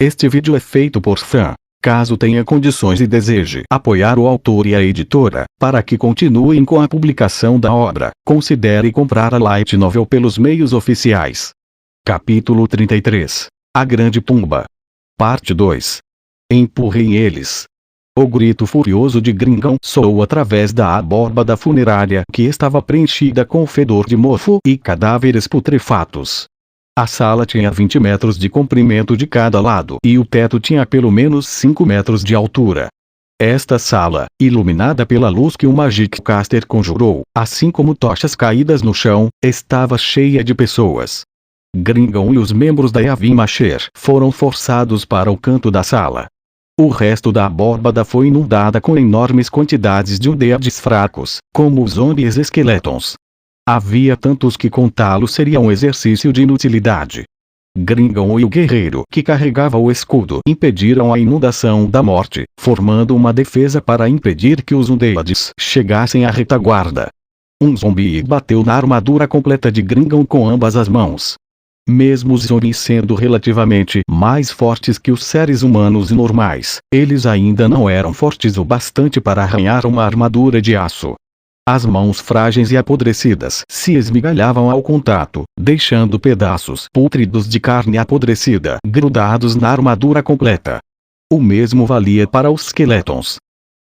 Este vídeo é feito por fã. Caso tenha condições e deseje apoiar o autor e a editora, para que continuem com a publicação da obra, considere comprar a light novel pelos meios oficiais. Capítulo 33. A Grande Pumba. Parte 2. Empurrem eles. O grito furioso de Gringão soou através da abóbada funerária que estava preenchida com fedor de mofo e cadáveres putrefatos. A sala tinha 20 metros de comprimento de cada lado e o teto tinha pelo menos 5 metros de altura. Esta sala, iluminada pela luz que o Magic Caster conjurou, assim como tochas caídas no chão, estava cheia de pessoas. Gringão e os membros da Yavin Masher foram forçados para o canto da sala. O resto da abóbada foi inundada com enormes quantidades de undeads fracos, como os zombies esqueletons. Havia tantos que contá-los seria um exercício de inutilidade. Gringão e o guerreiro que carregava o escudo impediram a inundação da morte, formando uma defesa para impedir que os undeads chegassem à retaguarda. Um zumbi bateu na armadura completa de Gringão com ambas as mãos. Mesmo os zumbis sendo relativamente mais fortes que os seres humanos normais, eles ainda não eram fortes o bastante para arranhar uma armadura de aço. As mãos frágeis e apodrecidas se esmigalhavam ao contato, deixando pedaços pútridos de carne apodrecida grudados na armadura completa. O mesmo valia para os esqueletons.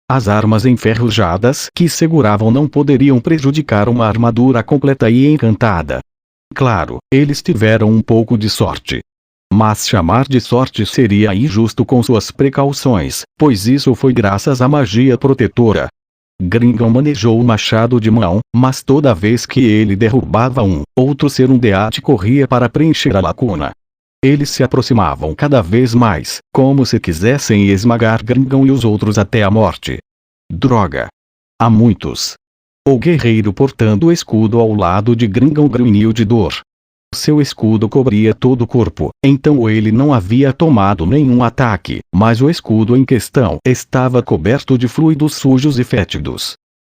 As armas enferrujadas que seguravam não poderiam prejudicar uma armadura completa e encantada. Claro, eles tiveram um pouco de sorte. Mas chamar de sorte seria injusto com suas precauções, pois isso foi graças à magia protetora. Gringão manejou o machado de mão, mas toda vez que ele derrubava um, outro ser undead corria para preencher a lacuna. Eles se aproximavam cada vez mais, como se quisessem esmagar Gringão e os outros até a morte. Droga! Há muitos. O guerreiro portando o escudo ao lado de Gringão grunhiu de dor. Seu escudo cobria todo o corpo, então ele não havia tomado nenhum ataque, mas o escudo em questão estava coberto de fluidos sujos e fétidos.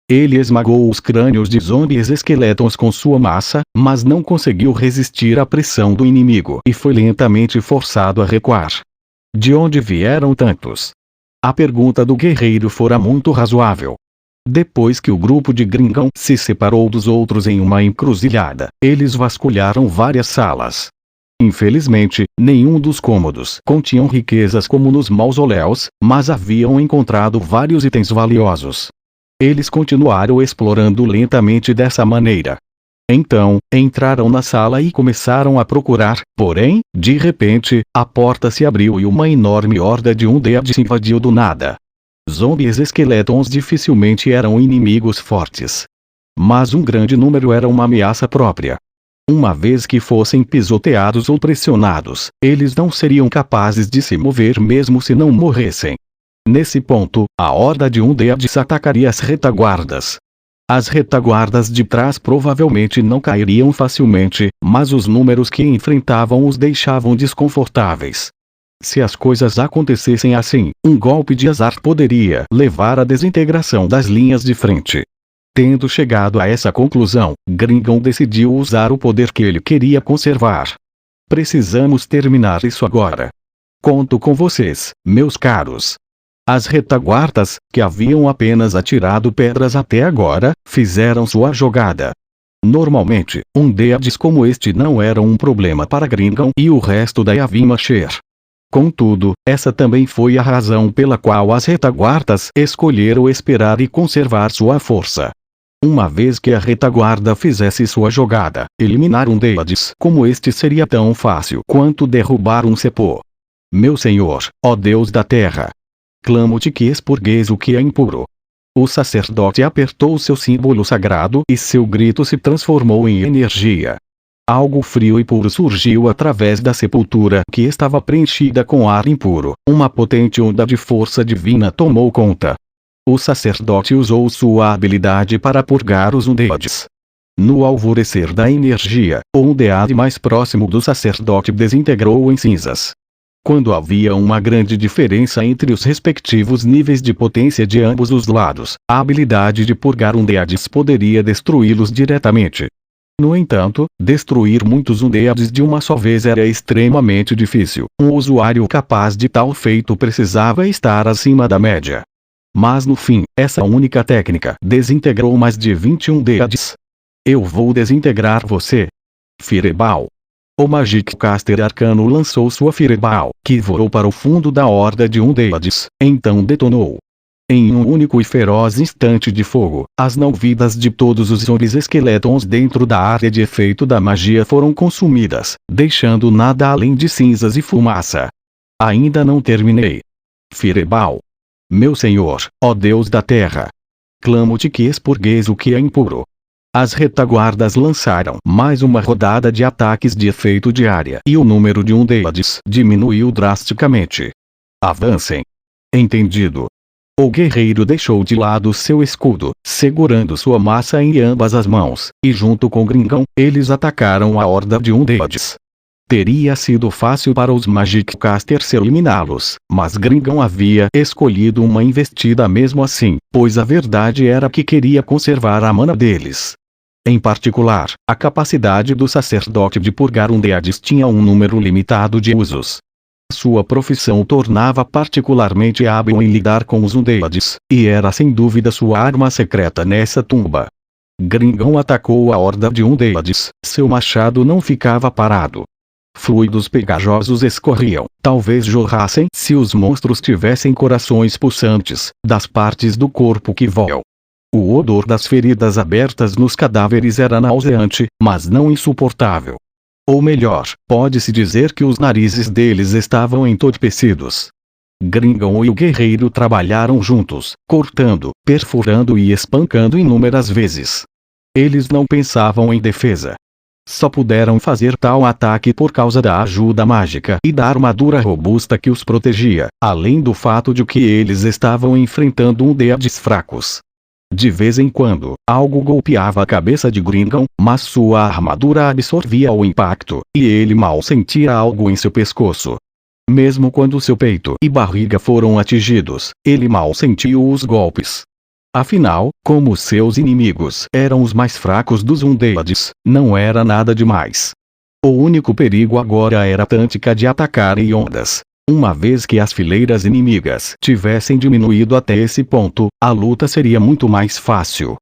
Ele esmagou os crânios de zombies esqueletons com sua massa, mas não conseguiu resistir à pressão do inimigo e foi lentamente forçado a recuar. De onde vieram tantos? A pergunta do guerreiro fora muito razoável. Depois que o grupo de Gringão se separou dos outros em uma encruzilhada, eles vasculharam várias salas. Infelizmente, nenhum dos cômodos continham riquezas como nos mausoléus, mas haviam encontrado vários itens valiosos. Eles continuaram explorando lentamente dessa maneira. Então, entraram na sala e começaram a procurar, porém, de repente, a porta se abriu e uma enorme horda de undeads invadiu do nada. Zombies esqueletons dificilmente eram inimigos fortes. Mas um grande número era uma ameaça própria. Uma vez que fossem pisoteados ou pressionados, eles não seriam capazes de se mover mesmo se não morressem. Nesse ponto, a horda de undeads atacaria as retaguardas. As retaguardas de trás provavelmente não cairiam facilmente, mas os números que enfrentavam os deixavam desconfortáveis. Se as coisas acontecessem assim, um golpe de azar poderia levar à desintegração das linhas de frente. Tendo chegado a essa conclusão, Gringão decidiu usar o poder que ele queria conservar. Precisamos terminar isso agora. Conto com vocês, meus caros. As retaguardas, que haviam apenas atirado pedras até agora, fizeram sua jogada. Normalmente, undeads como este não eram um problema para Gringão e o resto da Yavin Masher. Contudo, essa também foi a razão pela qual as retaguardas escolheram esperar e conservar sua força. Uma vez que a retaguarda fizesse sua jogada, eliminar undeads como este seria tão fácil quanto derrubar um cepô. Meu senhor, ó Deus da terra! Clamo-te que expurgueis o que é impuro. O sacerdote apertou seu símbolo sagrado e seu grito se transformou em energia. Algo frio e puro surgiu através da sepultura que estava preenchida com ar impuro. Uma potente onda de força divina tomou conta. O sacerdote usou sua habilidade para purgar os undeads. No alvorecer da energia, o undead mais próximo do sacerdote desintegrou em cinzas. Quando havia uma grande diferença entre os respectivos níveis de potência de ambos os lados, a habilidade de purgar undeads poderia destruí-los diretamente. No entanto, destruir muitos undeads de uma só vez era extremamente difícil. Um usuário capaz de tal feito precisava estar acima da média. Mas no fim, essa única técnica desintegrou mais de 21 undeads. Eu vou desintegrar você. Fireball. O Magic Caster Arcano lançou sua Fireball, que voou para o fundo da horda de undeads, então detonou. Em um único e feroz instante de fogo, as não-vidas de todos os zombies esqueletons dentro da área de efeito da magia foram consumidas, deixando nada além de cinzas e fumaça. Ainda não terminei. Fireball. Meu senhor, ó Deus da terra. Clamo-te que expurgueis o que é impuro. As retaguardas lançaram mais uma rodada de ataques de efeito diária e o número de undeads diminuiu drasticamente. Avancem. Entendido. O guerreiro deixou de lado seu escudo, segurando sua massa em ambas as mãos, e junto com Gringão, eles atacaram a horda de undeads. Teria sido fácil para os Magic Casters eliminá-los, mas Gringão havia escolhido uma investida mesmo assim, pois a verdade era que queria conservar a mana deles. Em particular, a capacidade do sacerdote de purgar undeads tinha um número limitado de usos. Sua profissão o tornava particularmente hábil em lidar com os undeads, e era sem dúvida sua arma secreta nessa tumba. Gringão atacou a horda de undeads, seu machado não ficava parado. Fluidos pegajosos escorriam, talvez jorrassem se os monstros tivessem corações pulsantes, das partes do corpo que voam. O odor das feridas abertas nos cadáveres era nauseante, mas não insuportável. Ou melhor, pode-se dizer que os narizes deles estavam entorpecidos. Gringão e o guerreiro trabalharam juntos, cortando, perfurando e espancando inúmeras vezes. Eles não pensavam em defesa. Só puderam fazer tal ataque por causa da ajuda mágica e da armadura robusta que os protegia, além do fato de que eles estavam enfrentando undeads fracos. De vez em quando, algo golpeava a cabeça de Gringão, mas sua armadura absorvia o impacto, e ele mal sentia algo em seu pescoço. Mesmo quando seu peito e barriga foram atingidos, ele mal sentiu os golpes. Afinal, como seus inimigos eram os mais fracos dos undeads, não era nada demais. O único perigo agora era a tática de atacar em ondas. Uma vez que as fileiras inimigas tivessem diminuído até esse ponto, a luta seria muito mais fácil.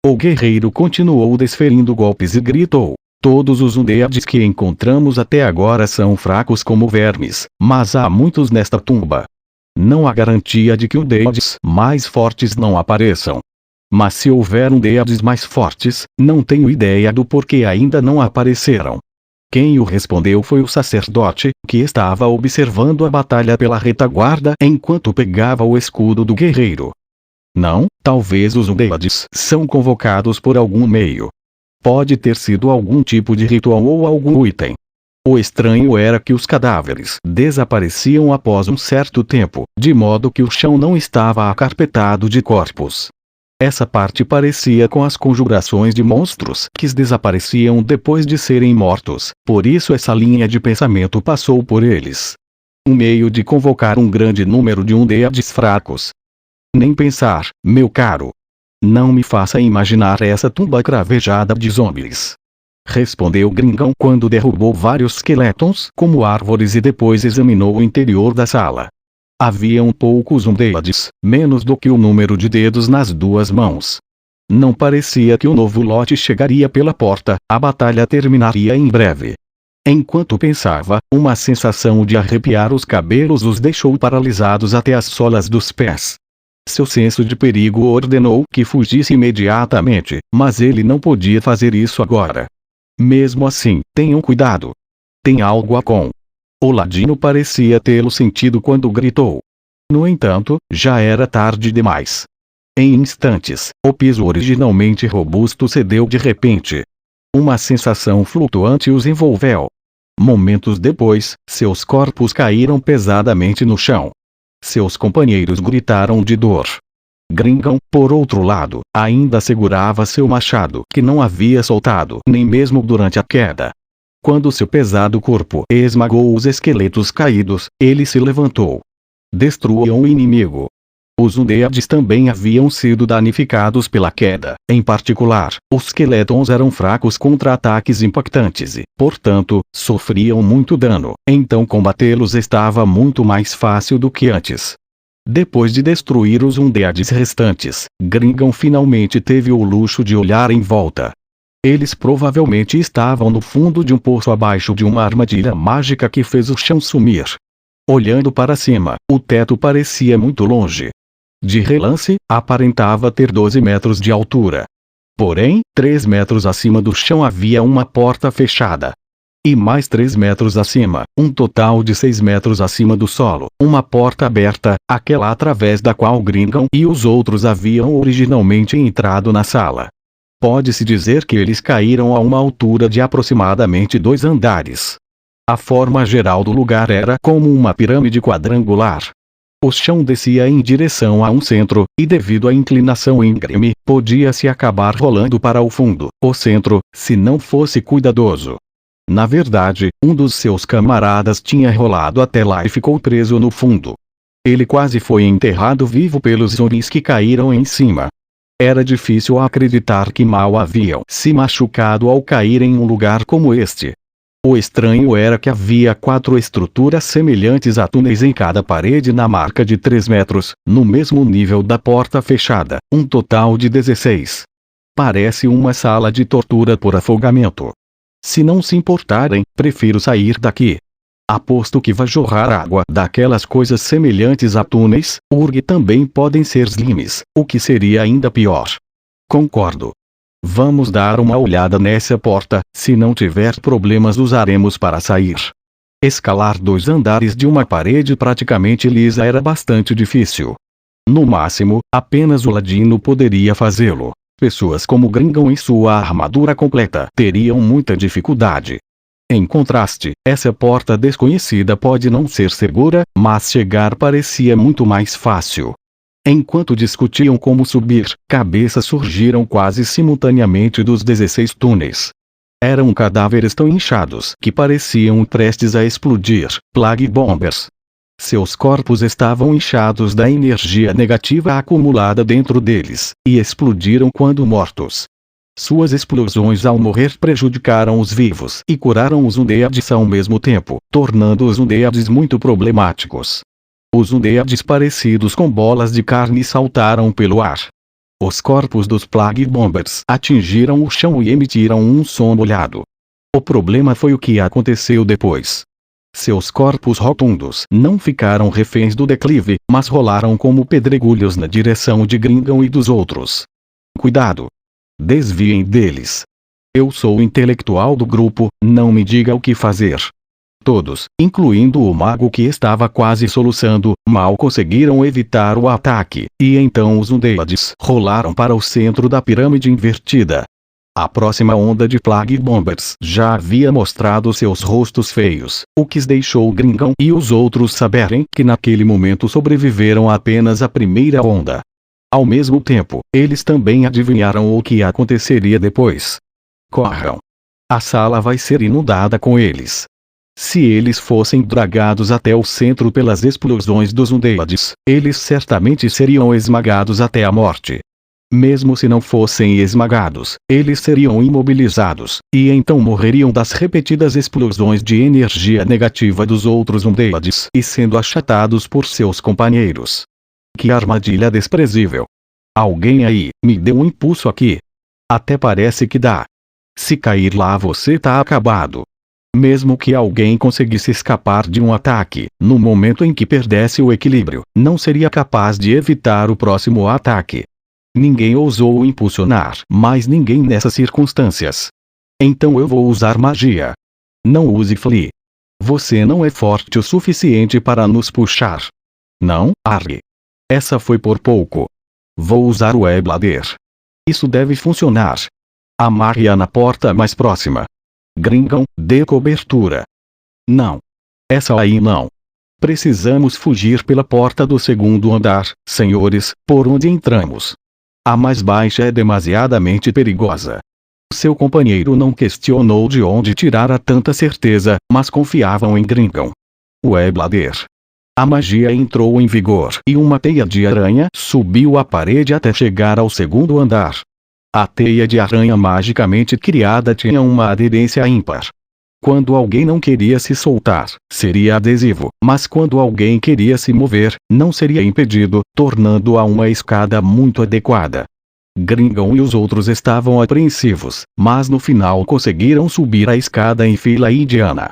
O guerreiro continuou desferindo golpes e gritou: todos os undeads que encontramos até agora são fracos como vermes, mas há muitos nesta tumba. Não há garantia de que undeads mais fortes não apareçam. Mas se houver undeads mais fortes, não tenho ideia do porquê ainda não apareceram. Quem o respondeu foi o sacerdote, que estava observando a batalha pela retaguarda enquanto pegava o escudo do guerreiro. Não, talvez os undeads são convocados por algum meio. Pode ter sido algum tipo de ritual ou algum item. O estranho era que os cadáveres desapareciam após um certo tempo, de modo que o chão não estava acarpetado de corpos. Essa parte parecia com as conjurações de monstros que desapareciam depois de serem mortos, por isso essa linha de pensamento passou por eles. Um meio de convocar um grande número de undeads fracos. Nem pensar, meu caro. Não me faça imaginar essa tumba cravejada de zombies. Respondeu Gringão quando derrubou vários esqueletons como árvores e depois examinou o interior da sala. Haviam poucos undeads, menos do que o número de dedos nas duas mãos. Não parecia que o novo lote chegaria pela porta, a batalha terminaria em breve. Enquanto pensava, uma sensação de arrepiar os cabelos os deixou paralisados até as solas dos pés. Seu senso de perigo ordenou que fugisse imediatamente, mas ele não podia fazer isso agora. Mesmo assim, tenham cuidado. Tem algo a com. O ladino parecia tê-lo sentido quando gritou. No entanto, já era tarde demais. Em instantes, o piso originalmente robusto cedeu de repente. Uma sensação flutuante os envolveu. Momentos depois, seus corpos caíram pesadamente no chão. Seus companheiros gritaram de dor. Gringão, por outro lado, ainda segurava seu machado que não havia soltado nem mesmo durante a queda. Quando seu pesado corpo esmagou os esqueletos caídos, ele se levantou. Destruam o inimigo. Os Undeads também haviam sido danificados pela queda. Em particular, os Skeletons eram fracos contra ataques impactantes e, portanto, sofriam muito dano. Então combatê-los estava muito mais fácil do que antes. Depois de destruir os Undeads restantes, Gringon finalmente teve o luxo de olhar em volta. Eles provavelmente estavam no fundo de um poço abaixo de uma armadilha mágica que fez o chão sumir. Olhando para cima, o teto parecia muito longe. De relance, aparentava ter 12 metros de altura. Porém, 3 metros acima do chão havia uma porta fechada. E mais 3 metros acima, um total de 6 metros acima do solo, uma porta aberta, aquela através da qual Gringon e os outros haviam originalmente entrado na sala. Pode-se dizer que eles caíram a uma altura de aproximadamente 2 andares. A forma geral do lugar era como uma pirâmide quadrangular. O chão descia em direção a um centro, e devido à inclinação íngreme, podia-se acabar rolando para o fundo, o centro, se não fosse cuidadoso. Na verdade, um dos seus camaradas tinha rolado até lá e ficou preso no fundo. Ele quase foi enterrado vivo pelos zumbis que caíram em cima. Era difícil acreditar que mal haviam se machucado ao cair em um lugar como este. O estranho era que havia 4 estruturas semelhantes a túneis em cada parede na marca de 3 metros, no mesmo nível da porta fechada, um total de 16. Parece uma sala de tortura por afogamento. Se não se importarem, prefiro sair daqui. Aposto que vai jorrar água daquelas coisas semelhantes a túneis. Urg também podem ser slimes, o que seria ainda pior. Concordo. Vamos dar uma olhada nessa porta, se não tiver problemas usaremos para sair. Escalar 2 andares de uma parede praticamente lisa era bastante difícil. No máximo, apenas o ladino poderia fazê-lo. Pessoas como Gringon em sua armadura completa teriam muita dificuldade. Em contraste, essa porta desconhecida pode não ser segura, mas chegar parecia muito mais fácil. Enquanto discutiam como subir, cabeças surgiram quase simultaneamente dos 16 túneis. Eram cadáveres tão inchados que pareciam prestes a explodir, Plague Bombers. Seus corpos estavam inchados da energia negativa acumulada dentro deles, e explodiram quando mortos. Suas explosões ao morrer prejudicaram os vivos e curaram os Undeads ao mesmo tempo, tornando os Undeads muito problemáticos. Os Undeads parecidos com bolas de carne saltaram pelo ar. Os corpos dos Plague Bombers atingiram o chão e emitiram um som molhado. O problema foi o que aconteceu depois. Seus corpos rotundos não ficaram reféns do declive, mas rolaram como pedregulhos na direção de Gringon e dos outros. Cuidado! Desviem deles. Eu sou o intelectual do grupo, não me diga o que fazer. Todos, incluindo o mago que estava quase soluçando, mal conseguiram evitar o ataque, e então os Undeads rolaram para o centro da pirâmide invertida. A próxima onda de Plague Bombers já havia mostrado seus rostos feios, o que deixou Gringon e os outros saberem que naquele momento sobreviveram apenas à primeira onda. Ao mesmo tempo, eles também adivinharam o que aconteceria depois. Corram! A sala vai ser inundada com eles. Se eles fossem dragados até o centro pelas explosões dos Undeads, eles certamente seriam esmagados até a morte. Mesmo se não fossem esmagados, eles seriam imobilizados, e então morreriam das repetidas explosões de energia negativa dos outros Undeads e sendo achatados por seus companheiros. Que armadilha desprezível! Alguém aí, me dê um impulso aqui. Até parece que dá. Se cair lá você tá acabado. Mesmo que alguém conseguisse escapar de um ataque, no momento em que perdesse o equilíbrio, não seria capaz de evitar o próximo ataque. Ninguém ousou o impulsionar, mas ninguém nessas circunstâncias. Então eu vou usar magia. Não use Flee. Você não é forte o suficiente para nos puxar. Não, Arg. Essa foi por pouco. Vou usar o Eblader. Isso deve funcionar. Amarre-a na porta mais próxima. Gringon, dê cobertura. Não. Essa aí não. Precisamos fugir pela porta do segundo andar, senhores, por onde entramos. A mais baixa é demasiadamente perigosa. Seu companheiro não questionou de onde tirara tanta certeza, mas confiavam em Gringon. O Eblader. A magia entrou em vigor e uma teia de aranha subiu a parede até chegar ao segundo andar. A teia de aranha magicamente criada tinha uma aderência ímpar. Quando alguém não queria se soltar, seria adesivo, mas quando alguém queria se mover, não seria impedido, tornando-a uma escada muito adequada. Gringon e os outros estavam apreensivos, mas no final conseguiram subir a escada em fila indiana.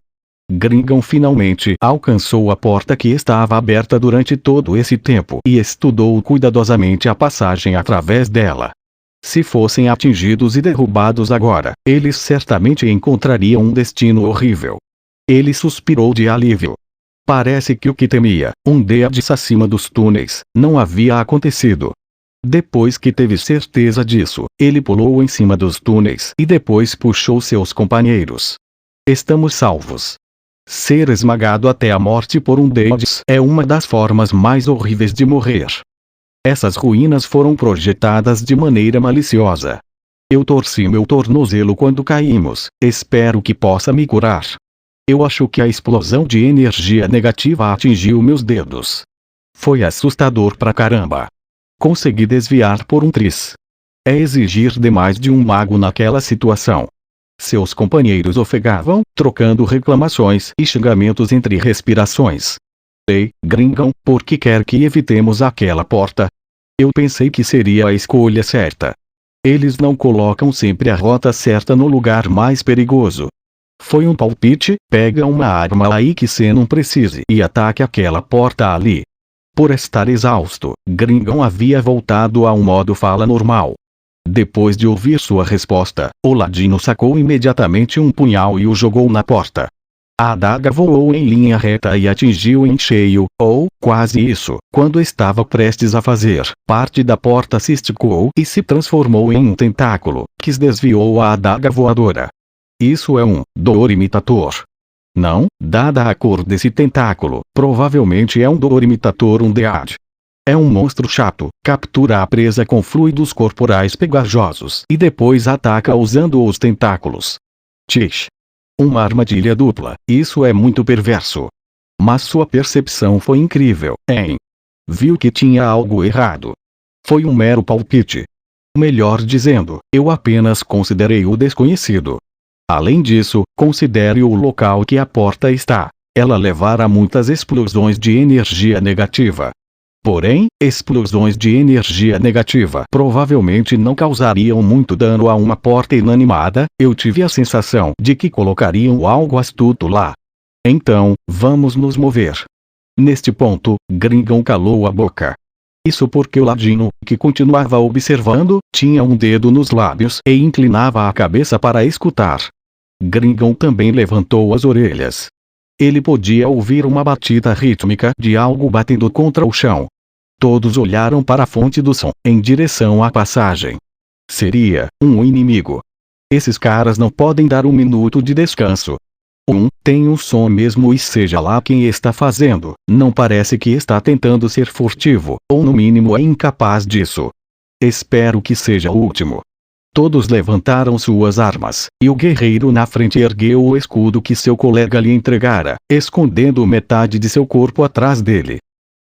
Gringon finalmente alcançou a porta que estava aberta durante todo esse tempo e estudou cuidadosamente a passagem através dela. Se fossem atingidos e derrubados agora, eles certamente encontrariam um destino horrível. Ele suspirou de alívio. Parece que o que temia, um Deades acima dos túneis, não havia acontecido. Depois que teve certeza disso, ele pulou em cima dos túneis e depois puxou seus companheiros. Estamos salvos. Ser esmagado até a morte por um Deades é uma das formas mais horríveis de morrer. Essas ruínas foram projetadas de maneira maliciosa. Eu torci meu tornozelo quando caímos, espero que possa me curar. Eu acho que a explosão de energia negativa atingiu meus dedos. Foi assustador pra caramba. Consegui desviar por um tris. É exigir demais de um mago naquela situação. Seus companheiros ofegavam, trocando reclamações e xingamentos entre respirações. Ei, Gringon, por que quer que evitemos aquela porta? Eu pensei que seria a escolha certa. Eles não colocam sempre a rota certa no lugar mais perigoso. Foi um palpite, pega uma arma aí que você não precise e ataque aquela porta ali. Por estar exausto, Gringon havia voltado a um modo fala normal. Depois de ouvir sua resposta, o ladino sacou imediatamente um punhal e o jogou na porta. A adaga voou em linha reta e atingiu em cheio, ou quase isso, quando estava prestes a fazer. Parte da porta se esticou e se transformou em um tentáculo, que desviou a adaga voadora. Isso é um Door Imitator. Não, dada a cor desse tentáculo, provavelmente é um Door Imitator Undead. É um monstro chato, captura a presa com fluidos corporais pegajosos e depois ataca usando os tentáculos. Tish. Uma armadilha dupla, isso é muito perverso. Mas sua percepção foi incrível, hein? Viu que tinha algo errado. Foi um mero palpite. Melhor dizendo, eu apenas considerei o desconhecido. Além disso, considere o local que a porta está. Ela levará muitas explosões de energia negativa. Porém, explosões de energia negativa provavelmente não causariam muito dano a uma porta inanimada. Eu tive a sensação de que colocariam algo astuto lá. Então, vamos nos mover. Neste ponto, Gringon calou a boca. Isso porque o ladino, que continuava observando, tinha um dedo nos lábios e inclinava a cabeça para escutar. Gringon também levantou as orelhas. Ele podia ouvir uma batida rítmica de algo batendo contra o chão. Todos olharam para a fonte do som, em direção à passagem. Seria um inimigo. Esses caras não podem dar um minuto de descanso. Tem um som mesmo e seja lá quem está fazendo, não parece que está tentando ser furtivo, ou no mínimo é incapaz disso. Espero que seja o último. Todos levantaram suas armas, e o guerreiro na frente ergueu o escudo que seu colega lhe entregara, escondendo metade de seu corpo atrás dele.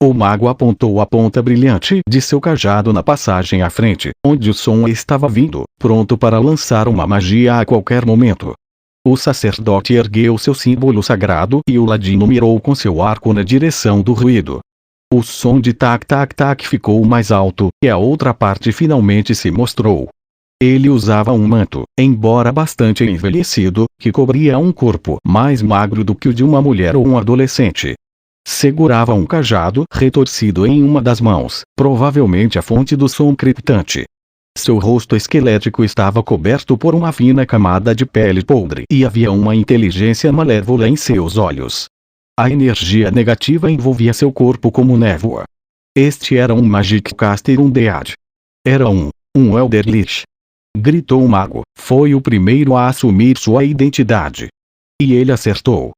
O mago apontou a ponta brilhante de seu cajado na passagem à frente, onde o som estava vindo, pronto para lançar uma magia a qualquer momento. O sacerdote ergueu seu símbolo sagrado e o ladino mirou com seu arco na direção do ruído. O som de tac-tac-tac ficou mais alto, e a outra parte finalmente se mostrou. Ele usava um manto, embora bastante envelhecido, que cobria um corpo mais magro do que o de uma mulher ou um adolescente. Segurava um cajado retorcido em uma das mãos, provavelmente a fonte do som crepitante. Seu rosto esquelético estava coberto por uma fina camada de pele podre e havia uma inteligência malévola em seus olhos. A energia negativa envolvia seu corpo como névoa. Este era um Magic Caster Undead. Era um Elder Lich. Gritou o mago, foi o primeiro a assumir sua identidade. E ele acertou.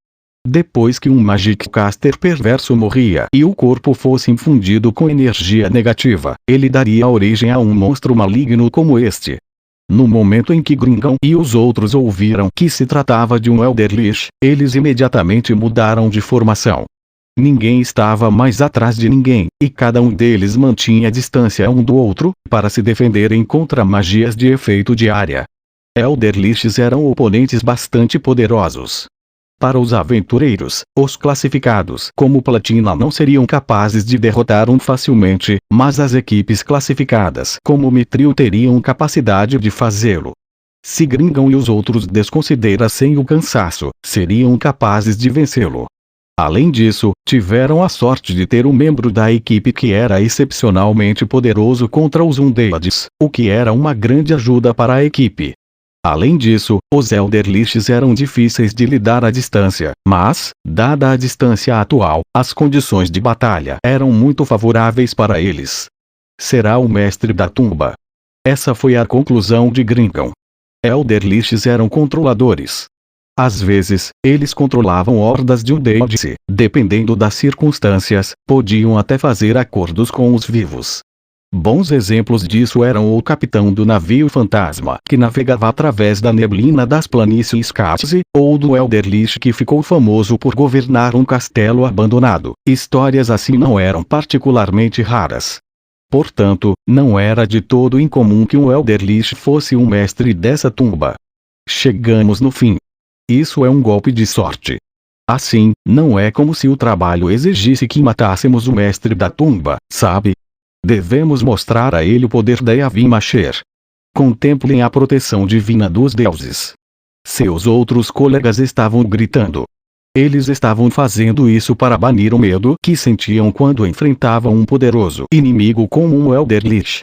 Depois que um Magic Caster perverso morria e o corpo fosse infundido com energia negativa, ele daria origem a um monstro maligno como este. No momento em que Gringon e os outros ouviram que se tratava de um Elder Lich, eles imediatamente mudaram de formação. Ninguém estava mais atrás de ninguém, e cada um deles mantinha distância um do outro, para se defenderem contra magias de efeito de área. Elder Liches eram oponentes bastante poderosos. Para os aventureiros, os classificados como Platina não seriam capazes de derrotar facilmente, mas as equipes classificadas como Mithril teriam capacidade de fazê-lo. Se Gringon e os outros desconsiderassem o cansaço, seriam capazes de vencê-lo. Além disso, tiveram a sorte de ter um membro da equipe que era excepcionalmente poderoso contra os Undeads, o que era uma grande ajuda para a equipe. Além disso, os Elder Liches eram difíceis de lidar à distância, mas, dada a distância atual, as condições de batalha eram muito favoráveis para eles. Será o mestre da tumba. Essa foi a conclusão de Gringon. Elder Liches eram controladores. Às vezes, eles controlavam hordas de Undeads, dependendo das circunstâncias, podiam até fazer acordos com os vivos. Bons exemplos disso eram o capitão do navio fantasma que navegava através da neblina das planícies Khazad, ou do Elder Lich que ficou famoso por governar um castelo abandonado. Histórias assim não eram particularmente raras. Portanto, não era de todo incomum que um Elder Lich fosse um mestre dessa tumba. Chegamos no fim. Isso é um golpe de sorte. Assim, não é como se o trabalho exigisse que matássemos o mestre da tumba, sabe? Devemos mostrar a ele o poder da Yavin Masher. Contemplem a proteção divina dos deuses. Seus outros colegas estavam gritando. Eles estavam fazendo isso para banir o medo que sentiam quando enfrentavam um poderoso inimigo como um Elder Lich.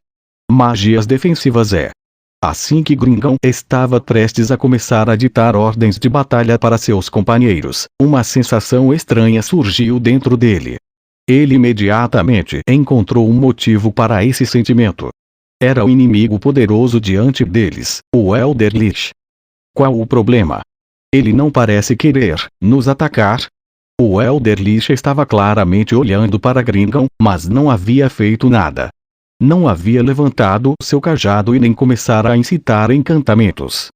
Magias defensivas é. Assim que Gringon estava prestes a começar a ditar ordens de batalha para seus companheiros, uma sensação estranha surgiu dentro dele. Ele imediatamente encontrou um motivo para esse sentimento. Era o inimigo poderoso diante deles, o Elder Lich. Qual o problema? Ele não parece querer nos atacar? O Elder Lich estava claramente olhando para Gringon, mas não havia feito nada. Não havia levantado seu cajado e nem começara a incitar encantamentos.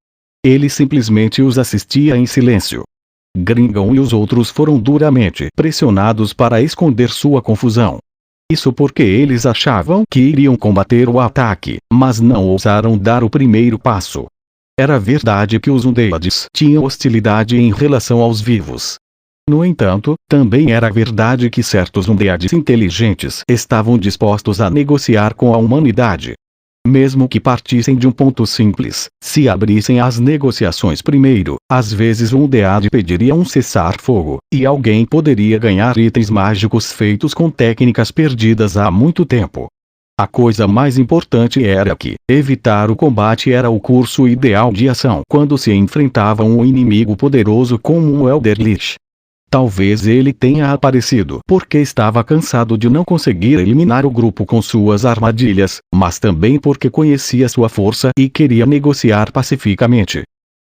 Ele simplesmente os assistia em silêncio. Gringon e os outros foram duramente pressionados para esconder sua confusão. Isso porque eles achavam que iriam combater o ataque, mas não ousaram dar o primeiro passo. Era verdade que os Undeads tinham hostilidade em relação aos vivos. No entanto, também era verdade que certos Undeads inteligentes estavam dispostos a negociar com a humanidade. Mesmo que partissem de um ponto simples, se abrissem às negociações primeiro, às vezes um Undead pediria um cessar-fogo, e alguém poderia ganhar itens mágicos feitos com técnicas perdidas há muito tempo. A coisa mais importante era que, evitar o combate era o curso ideal de ação quando se enfrentava um inimigo poderoso como um Elder Lich. Talvez ele tenha aparecido porque estava cansado de não conseguir eliminar o grupo com suas armadilhas, mas também porque conhecia sua força e queria negociar pacificamente.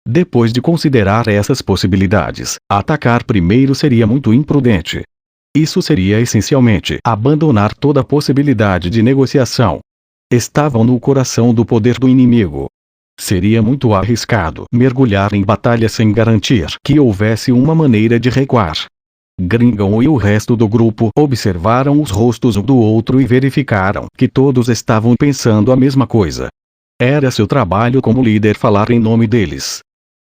Depois de considerar essas possibilidades, atacar primeiro seria muito imprudente. Isso seria essencialmente abandonar toda possibilidade de negociação. Estavam no coração do poder do inimigo. Seria muito arriscado mergulhar em batalha sem garantir que houvesse uma maneira de recuar. Gringon e o resto do grupo observaram os rostos um do outro e verificaram que todos estavam pensando a mesma coisa. Era seu trabalho como líder falar em nome deles.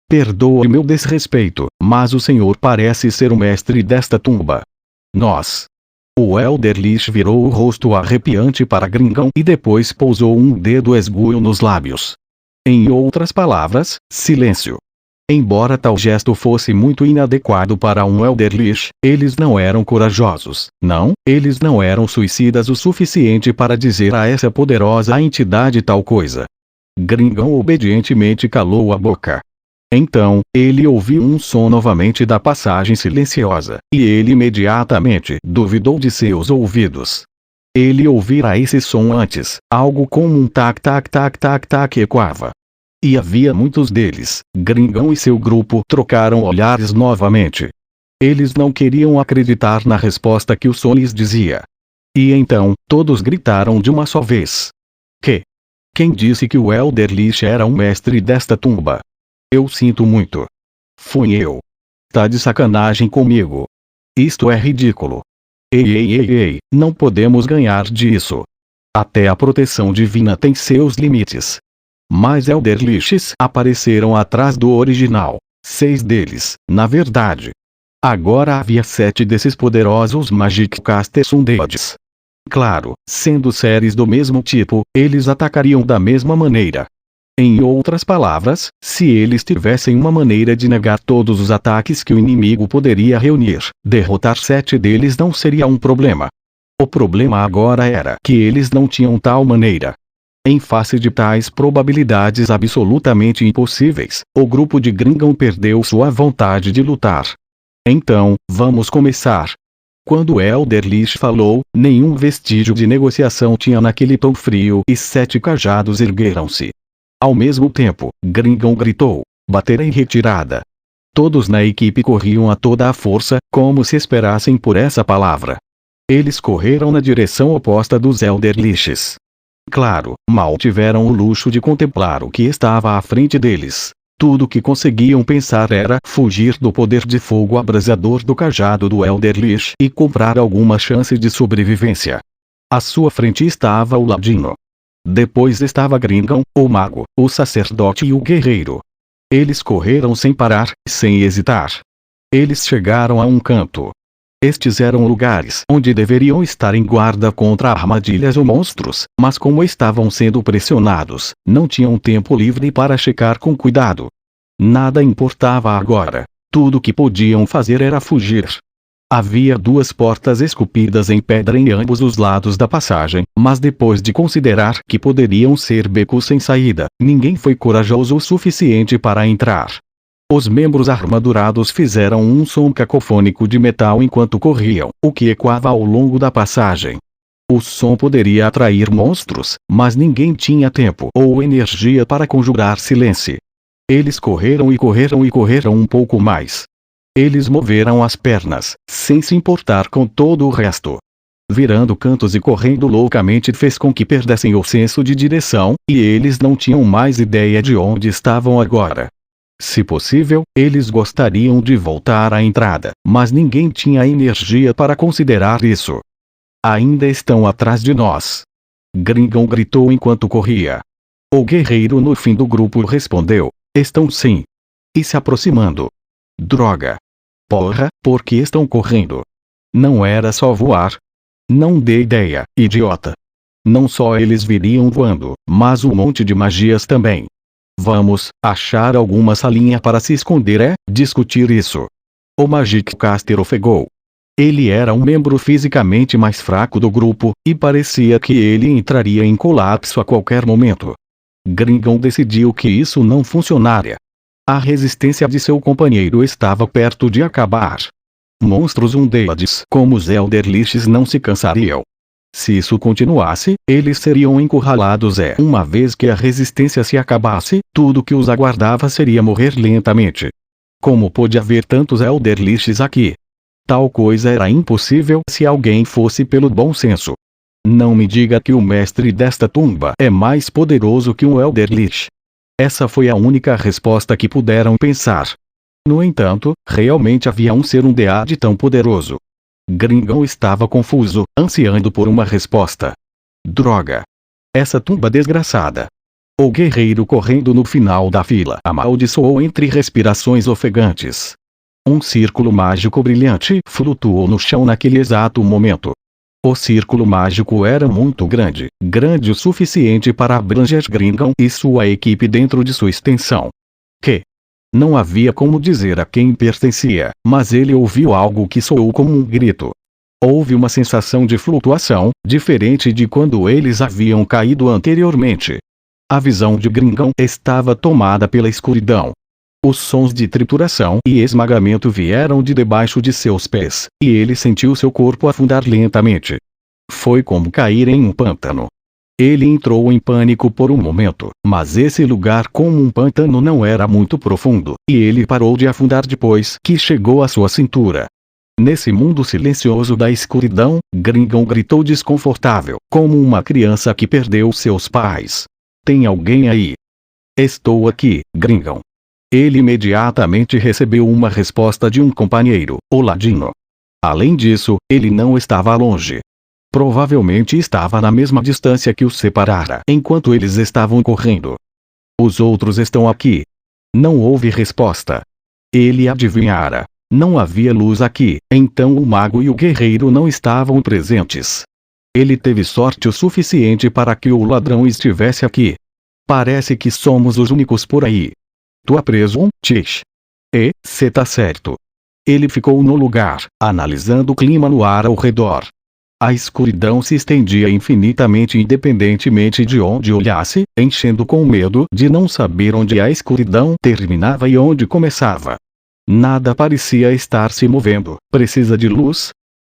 Perdoe meu desrespeito, mas o senhor parece ser o mestre desta tumba. Nós. O Elder Lich virou o rosto arrepiante para Gringon e depois pousou um dedo esguio nos lábios. Em outras palavras, silêncio. Embora tal gesto fosse muito inadequado para um Elder Lich, eles não eram corajosos, não, eles não eram suicidas o suficiente para dizer a essa poderosa entidade tal coisa. Gringon obedientemente calou a boca. Então, ele ouviu um som novamente da passagem silenciosa, e ele imediatamente duvidou de seus ouvidos. Ele ouvira esse som antes, algo como um tac-tac-tac-tac-tac ecoava. E havia muitos deles. Gringon e seu grupo trocaram olhares novamente. Eles não queriam acreditar na resposta que o som lhes dizia. E então, todos gritaram de uma só vez. Que? Quem disse que o Elder Lich era um mestre desta tumba? Eu sinto muito. Fui eu. Tá de sacanagem comigo. Isto é ridículo. Ei, não podemos ganhar disso. Até a proteção divina tem seus limites. Mais Elderliches apareceram atrás do original. 6 deles, na verdade. Agora havia 7 desses poderosos Magic Casters Undeads. Claro, sendo seres do mesmo tipo, eles atacariam da mesma maneira. Em outras palavras, se eles tivessem uma maneira de negar todos os ataques que o inimigo poderia reunir, derrotar 7 deles não seria um problema. O problema agora era que eles não tinham tal maneira. Em face de tais probabilidades absolutamente impossíveis, o grupo de Gringon perdeu sua vontade de lutar. Então, vamos começar. Quando Elderlich falou, nenhum vestígio de negociação tinha naquele tom frio e 7 cajados ergueram-se. Ao mesmo tempo, Gringon gritou: bater em retirada. Todos na equipe corriam a toda a força, como se esperassem por essa palavra. Eles correram na direção oposta dos Elderliches. Claro, mal tiveram o luxo de contemplar o que estava à frente deles. Tudo o que conseguiam pensar era fugir do poder de fogo abrasador do cajado do Elderlich e comprar alguma chance de sobrevivência. À sua frente estava o ladino. Depois estava Gringon, o mago, o sacerdote e o guerreiro. Eles correram sem parar, sem hesitar. Eles chegaram a um canto. Estes eram lugares onde deveriam estar em guarda contra armadilhas ou monstros, mas como estavam sendo pressionados, não tinham tempo livre para checar com cuidado. Nada importava agora. Tudo o que podiam fazer era fugir. Havia 2 portas esculpidas em pedra em ambos os lados da passagem, mas depois de considerar que poderiam ser becos sem saída, ninguém foi corajoso o suficiente para entrar. Os membros armadurados fizeram um som cacofônico de metal enquanto corriam, o que ecoava ao longo da passagem. O som poderia atrair monstros, mas ninguém tinha tempo ou energia para conjurar silêncio. Eles correram e correram um pouco mais. Eles moveram as pernas, sem se importar com todo o resto. Virando cantos e correndo loucamente fez com que perdessem o senso de direção, e eles não tinham mais ideia de onde estavam agora. Se possível, eles gostariam de voltar à entrada, mas ninguém tinha energia para considerar isso. Ainda estão atrás de nós. Gringon gritou enquanto corria. O guerreiro no fim do grupo respondeu: estão sim. E se aproximando. Droga. Porra, por que estão correndo? Não era só voar? Não dê ideia, idiota. Não só eles viriam voando, mas um monte de magias também. Vamos, achar alguma salinha para se esconder discutir isso. O Magic Caster ofegou. Ele era um membro fisicamente mais fraco do grupo, e parecia que ele entraria em colapso a qualquer momento. Gringon decidiu que isso não funcionaria. A resistência de seu companheiro estava perto de acabar. Monstros undeads como os Elderliches não se cansariam. Se isso continuasse, eles seriam encurralados uma vez que a resistência se acabasse, tudo que os aguardava seria morrer lentamente. Como pôde haver tantos Elderliches aqui? Tal coisa era impossível se alguém fosse pelo bom senso. Não me diga que o mestre desta tumba é mais poderoso que um Elderlich. Essa foi a única resposta que puderam pensar. No entanto, realmente havia um ser undead tão poderoso. Gringon estava confuso, ansiando por uma resposta. Droga! Essa tumba desgraçada! O guerreiro correndo no final da fila amaldiçoou entre respirações ofegantes. Um círculo mágico brilhante flutuou no chão naquele exato momento. O círculo mágico era muito grande, grande o suficiente para abranger Gringon e sua equipe dentro de sua extensão. Que? Não havia como dizer a quem pertencia, mas ele ouviu algo que soou como um grito. Houve uma sensação de flutuação, diferente de quando eles haviam caído anteriormente. A visão de Gringon estava tomada pela escuridão. Os sons de trituração e esmagamento vieram de debaixo de seus pés, e ele sentiu seu corpo afundar lentamente. Foi como cair em um pântano. Ele entrou em pânico por um momento, mas esse lugar como um pântano não era muito profundo, e ele parou de afundar depois que chegou à sua cintura. Nesse mundo silencioso da escuridão, Gringon gritou desconfortável, como uma criança que perdeu seus pais. Tem alguém aí? Estou aqui, Gringon. Ele imediatamente recebeu uma resposta de um companheiro, o ladino. Além disso, ele não estava longe. Provavelmente estava na mesma distância que os separara enquanto eles estavam correndo. Os outros estão aqui. Não houve resposta. Ele adivinhara. Não havia luz aqui, então o mago e o guerreiro não estavam presentes. Ele teve sorte o suficiente para que o ladrão estivesse aqui. Parece que somos os únicos por aí. Tu é preso, Tish. E, cê tá certo. Ele ficou no lugar, analisando o clima no ar ao redor. A escuridão se estendia infinitamente independentemente de onde olhasse, enchendo com medo de não saber onde a escuridão terminava e onde começava. Nada parecia estar se movendo. Precisa de luz?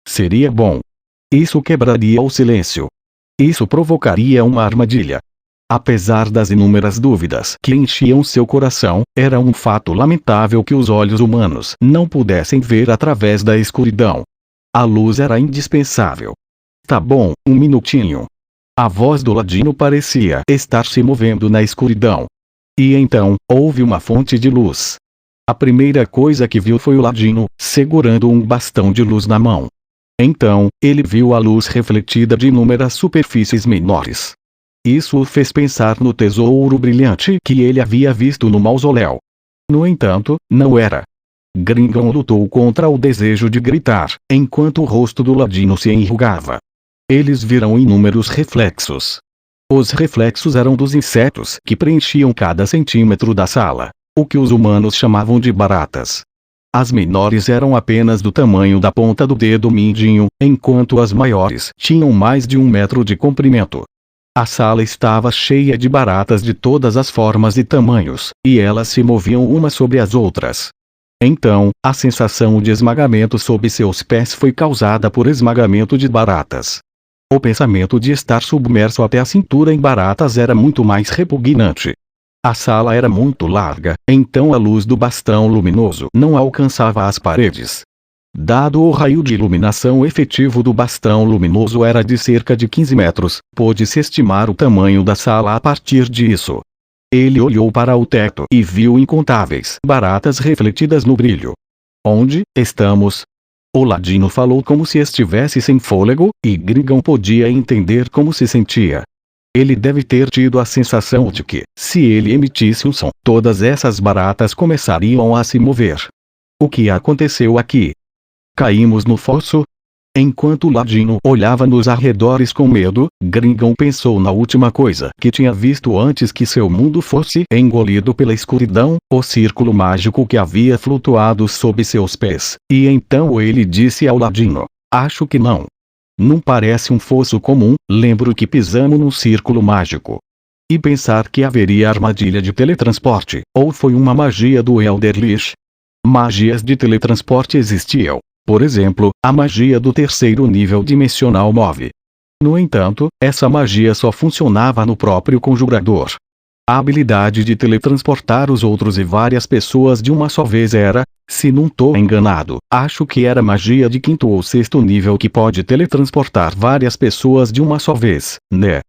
Seria bom. Isso quebraria o silêncio. Isso provocaria uma armadilha. Apesar das inúmeras dúvidas que enchiam seu coração, era um fato lamentável que os olhos humanos não pudessem ver através da escuridão. A luz era indispensável. Tá bom, um minutinho. A voz do ladino parecia estar se movendo na escuridão. E então, houve uma fonte de luz. A primeira coisa que viu foi o ladino, segurando um bastão de luz na mão. Então, ele viu a luz refletida de inúmeras superfícies menores. Isso o fez pensar no tesouro brilhante que ele havia visto no mausoléu. No entanto, não era. Gringon lutou contra o desejo de gritar, enquanto o rosto do ladino se enrugava. Eles viram inúmeros reflexos. Os reflexos eram dos insetos que preenchiam cada centímetro da sala, o que os humanos chamavam de baratas. As menores eram apenas do tamanho da ponta do dedo mindinho, enquanto as maiores tinham mais de 1 metro de comprimento. A sala estava cheia de baratas de todas as formas e tamanhos, e elas se moviam umas sobre as outras. Então, a sensação de esmagamento sob seus pés foi causada por esmagamento de baratas. O pensamento de estar submerso até a cintura em baratas era muito mais repugnante. A sala era muito larga, então a luz do bastão luminoso não alcançava as paredes. Dado o raio de iluminação efetivo do bastão luminoso era de cerca de 15 metros, pôde-se estimar o tamanho da sala a partir disso. Ele olhou para o teto e viu incontáveis baratas refletidas no brilho. Onde estamos? O ladino falou como se estivesse sem fôlego, e Gringon podia entender como se sentia. Ele deve ter tido a sensação de que, se ele emitisse um som, todas essas baratas começariam a se mover. O que aconteceu aqui? Caímos no fosso? Enquanto o ladino olhava nos arredores com medo, Gringon pensou na última coisa que tinha visto antes que seu mundo fosse engolido pela escuridão, o círculo mágico que havia flutuado sob seus pés, e então ele disse ao ladino: acho que não. Não parece um fosso comum, lembro que pisamos num círculo mágico. E pensar que haveria armadilha de teletransporte, ou foi uma magia do Elder Lich? Magias de teletransporte existiam. Por exemplo, a magia do terceiro nível dimensional move. No entanto, essa magia só funcionava no próprio conjurador. A habilidade de teletransportar os outros e várias pessoas de uma só vez era, se não tô enganado, acho que era magia de quinto ou sexto nível que pode teletransportar várias pessoas de uma só vez, né?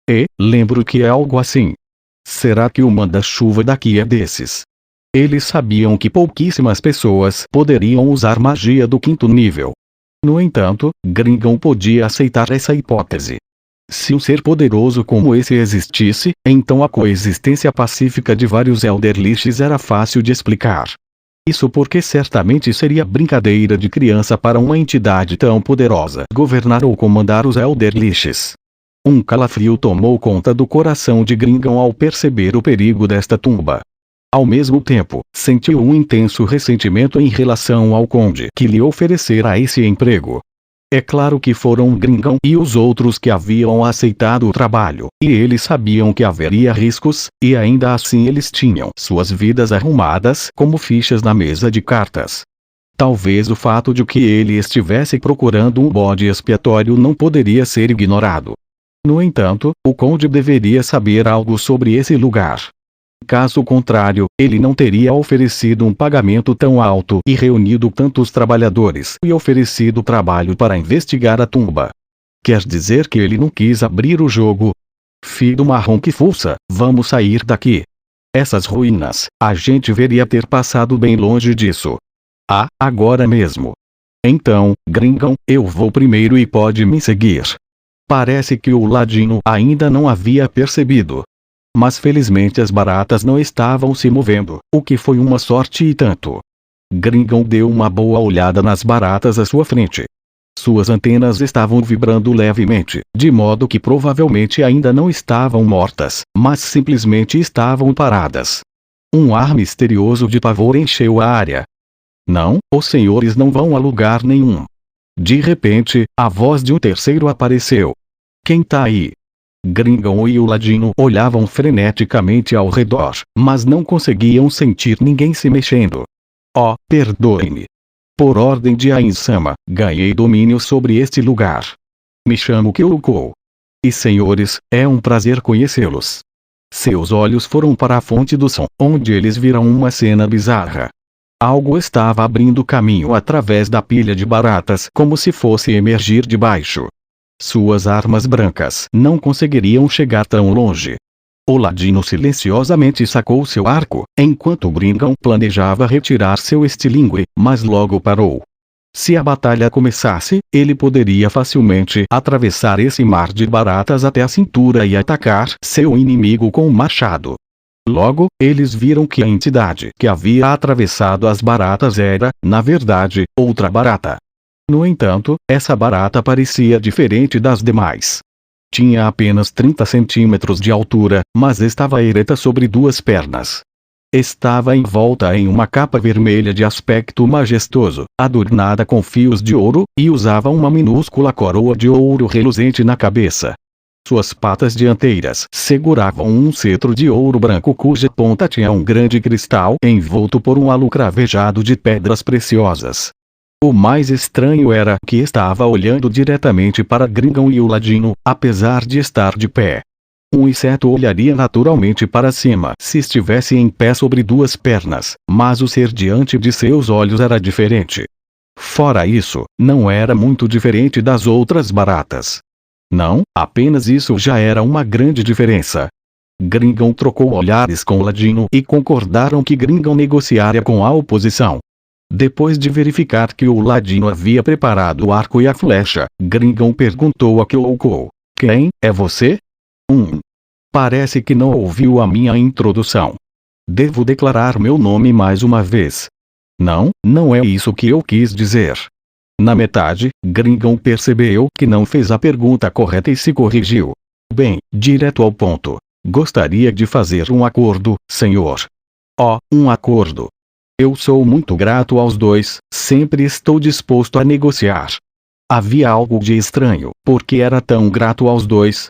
E, lembro que é algo assim. Será que o manda-chuva daqui é desses? Eles sabiam que pouquíssimas pessoas poderiam usar magia do quinto nível. No entanto, Gringon podia aceitar essa hipótese. Se um ser poderoso como esse existisse, então a coexistência pacífica de vários Elder Liches era fácil de explicar. Isso porque certamente seria brincadeira de criança para uma entidade tão poderosa governar ou comandar os Elder Liches. Um calafrio tomou conta do coração de Gringon ao perceber o perigo desta tumba. Ao mesmo tempo, sentiu um intenso ressentimento em relação ao conde que lhe oferecera esse emprego. É claro que foram Gringon e os outros que haviam aceitado o trabalho, e eles sabiam que haveria riscos, e ainda assim eles tinham suas vidas arrumadas como fichas na mesa de cartas. Talvez o fato de que ele estivesse procurando um bode expiatório não poderia ser ignorado. No entanto, o conde deveria saber algo sobre esse lugar. Caso contrário, ele não teria oferecido um pagamento tão alto e reunido tantos trabalhadores e oferecido trabalho para investigar a tumba. Quer dizer que ele não quis abrir o jogo? Filho marrom que fuça, vamos sair daqui. Essas ruínas, a gente deveria ter passado bem longe disso. Ah, agora mesmo. Então, Gringão, eu vou primeiro e pode me seguir. Parece que o ladino ainda não havia percebido. Mas felizmente as baratas não estavam se movendo, o que foi uma sorte e tanto. Gringão deu uma boa olhada nas baratas à sua frente. Suas antenas estavam vibrando levemente, de modo que provavelmente ainda não estavam mortas, mas simplesmente estavam paradas. Um ar misterioso de pavor encheu a área. Não, os senhores não vão a lugar nenhum. De repente, a voz de um terceiro apareceu. Quem tá aí? Gringão e o ladino olhavam freneticamente ao redor, mas não conseguiam sentir ninguém se mexendo. Oh, perdoe-me. Por ordem de Ainsama, ganhei domínio sobre este lugar. Me chamo Kyouko. E senhores, é um prazer conhecê-los. Seus olhos foram para a fonte do som, onde eles viram uma cena bizarra. Algo estava abrindo caminho através da pilha de baratas como se fosse emergir de baixo. Suas armas brancas não conseguiriam chegar tão longe. O ladino silenciosamente sacou seu arco, enquanto Gringão planejava retirar seu estilingue, mas logo parou. Se a batalha começasse, ele poderia facilmente atravessar esse mar de baratas até a cintura e atacar seu inimigo com um machado. Logo, eles viram que a entidade que havia atravessado as baratas era, na verdade, outra barata. No entanto, essa barata parecia diferente das demais. Tinha apenas 30 centímetros de altura, mas estava ereta sobre duas pernas. Estava envolta em uma capa vermelha de aspecto majestoso, adornada com fios de ouro, e usava uma minúscula coroa de ouro reluzente na cabeça. Suas patas dianteiras seguravam um cetro de ouro branco cuja ponta tinha um grande cristal envolto por um halo cravejado de pedras preciosas. O mais estranho era que estava olhando diretamente para Gringão e o ladino, apesar de estar de pé. Um inseto olharia naturalmente para cima se estivesse em pé sobre duas pernas, mas o ser diante de seus olhos era diferente. Fora isso, não era muito diferente das outras baratas. Não, apenas isso já era uma grande diferença. Gringão trocou olhares com o ladino e concordaram que Gringão negociaria com a oposição. Depois de verificar que o ladino havia preparado o arco e a flecha, Gringão perguntou a Kyouko: quem é você? Parece que não ouviu a minha introdução. Devo declarar meu nome mais uma vez. Não, não é isso que eu quis dizer. Na metade, Gringão percebeu que não fez a pergunta correta e se corrigiu. Bem, direto ao ponto. Gostaria de fazer um acordo, senhor. Oh, um acordo. Eu sou muito grato aos dois, sempre estou disposto a negociar. Havia algo de estranho, porque era tão grato aos dois.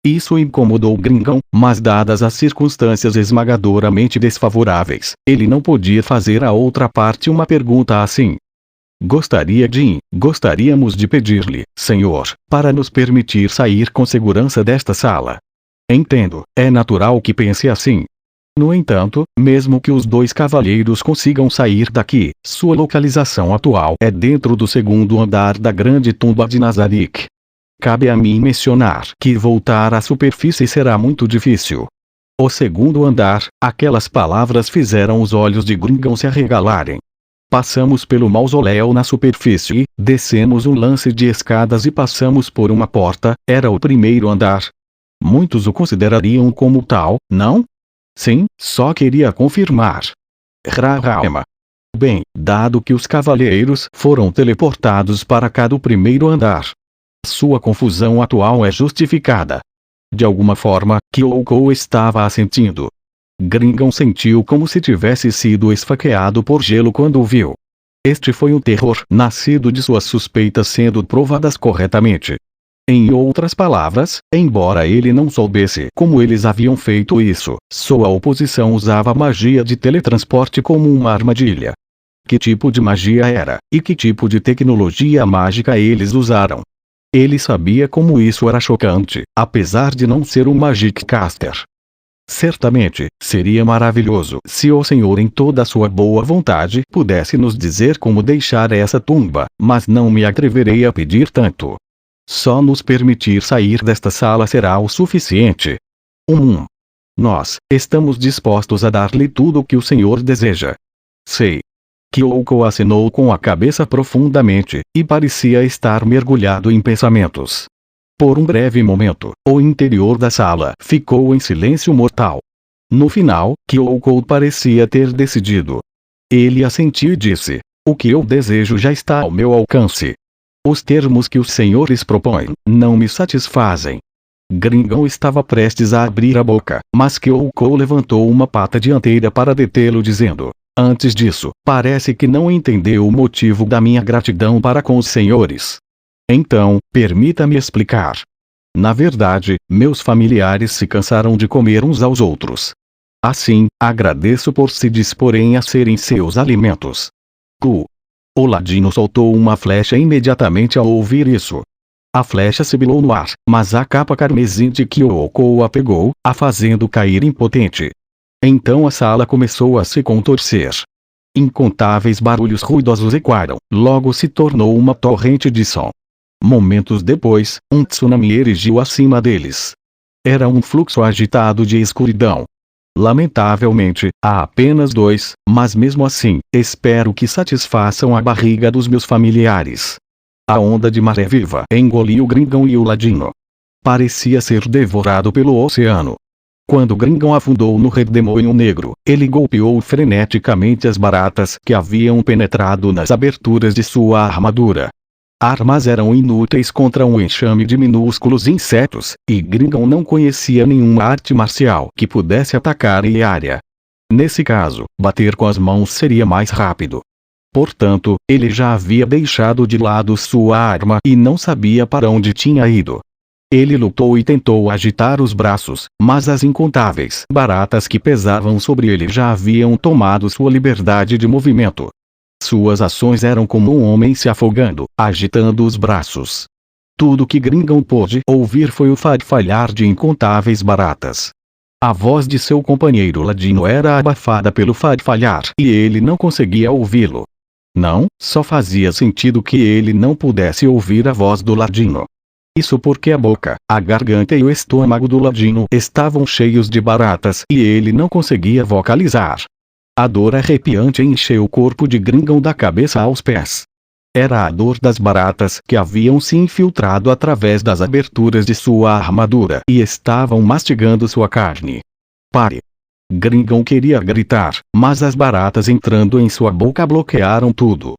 Isso incomodou Gringão, mas dadas as circunstâncias esmagadoramente desfavoráveis, ele não podia fazer a outra parte uma pergunta assim. Gostaríamos de pedir-lhe, senhor, para nos permitir sair com segurança desta sala. Entendo, é natural que pense assim. No entanto, mesmo que os dois cavalheiros consigam sair daqui, sua localização atual é dentro do segundo andar da grande tumba de Nazarick. Cabe a mim mencionar que voltar à superfície será muito difícil. O segundo andar, aquelas palavras fizeram os olhos de Gringão se arregalarem. Passamos pelo mausoléu na superfície, descemos um lance de escadas e passamos por uma porta, era o primeiro andar. Muitos o considerariam como tal, não? Sim, só queria confirmar. Rahama. Bem, dado que os cavalheiros foram teleportados para cá do primeiro andar, sua confusão atual é justificada. De alguma forma, Kyouko estava assentindo. Gringão sentiu como se tivesse sido esfaqueado por gelo quando o viu. Este foi um terror nascido de suas suspeitas sendo provadas corretamente. Em outras palavras, embora ele não soubesse como eles haviam feito isso, sua oposição usava magia de teletransporte como uma armadilha. Que tipo de magia era, e que tipo de tecnologia mágica eles usaram? Ele sabia como isso era chocante, apesar de não ser um Magic Caster. Certamente, seria maravilhoso se o Senhor em toda a sua boa vontade pudesse nos dizer como deixar essa tumba, mas não me atreverei a pedir tanto. Só nos permitir sair desta sala será o suficiente. Nós estamos dispostos a dar-lhe tudo o que o Senhor deseja. Sei. Kyoko acenou com a cabeça profundamente, e parecia estar mergulhado em pensamentos. Por um breve momento, o interior da sala ficou em silêncio mortal. No final, Kyoko parecia ter decidido. Ele assentiu e disse: "O que eu desejo já está ao meu alcance. Os termos que os senhores propõem não me satisfazem." Gringon estava prestes a abrir a boca, mas Kyoko levantou uma pata dianteira para detê-lo dizendo: "Antes disso, parece que não entendeu o motivo da minha gratidão para com os senhores. Então, permita-me explicar. Na verdade, meus familiares se cansaram de comer uns aos outros. Assim, agradeço por se disporem a serem seus alimentos." O ladino soltou uma flecha imediatamente ao ouvir isso. A flecha sibilou no ar, mas a capa carmesim de Kyoko a pegou, a fazendo cair impotente. Então a sala começou a se contorcer. Incontáveis barulhos ruidosos ecoaram, logo se tornou uma torrente de som. Momentos depois, um tsunami erigiu acima deles. Era um fluxo agitado de escuridão. Lamentavelmente, há apenas 2, mas mesmo assim, espero que satisfaçam a barriga dos meus familiares. A onda de maré viva engoliu Gringon e o ladino. Parecia ser devorado pelo oceano. Quando Gringon afundou no redemoinho negro, ele golpeou freneticamente as baratas que haviam penetrado nas aberturas de sua armadura. Armas eram inúteis contra um enxame de minúsculos insetos, e Gringon não conhecia nenhuma arte marcial que pudesse atacar em área. Nesse caso, bater com as mãos seria mais rápido. Portanto, ele já havia deixado de lado sua arma e não sabia para onde tinha ido. Ele lutou e tentou agitar os braços, mas as incontáveis baratas que pesavam sobre ele já haviam tomado sua liberdade de movimento. Suas ações eram como um homem se afogando, agitando os braços. Tudo que Gringon pôde ouvir foi o farfalhar de incontáveis baratas. A voz de seu companheiro ladino era abafada pelo farfalhar e ele não conseguia ouvi-lo. Não, só fazia sentido que ele não pudesse ouvir a voz do ladino. Isso porque a boca, a garganta e o estômago do ladino estavam cheios de baratas e ele não conseguia vocalizar. A dor arrepiante encheu o corpo de Gringon da cabeça aos pés. Era a dor das baratas que haviam se infiltrado através das aberturas de sua armadura e estavam mastigando sua carne. "Pare!" Gringon queria gritar, mas as baratas entrando em sua boca bloquearam tudo.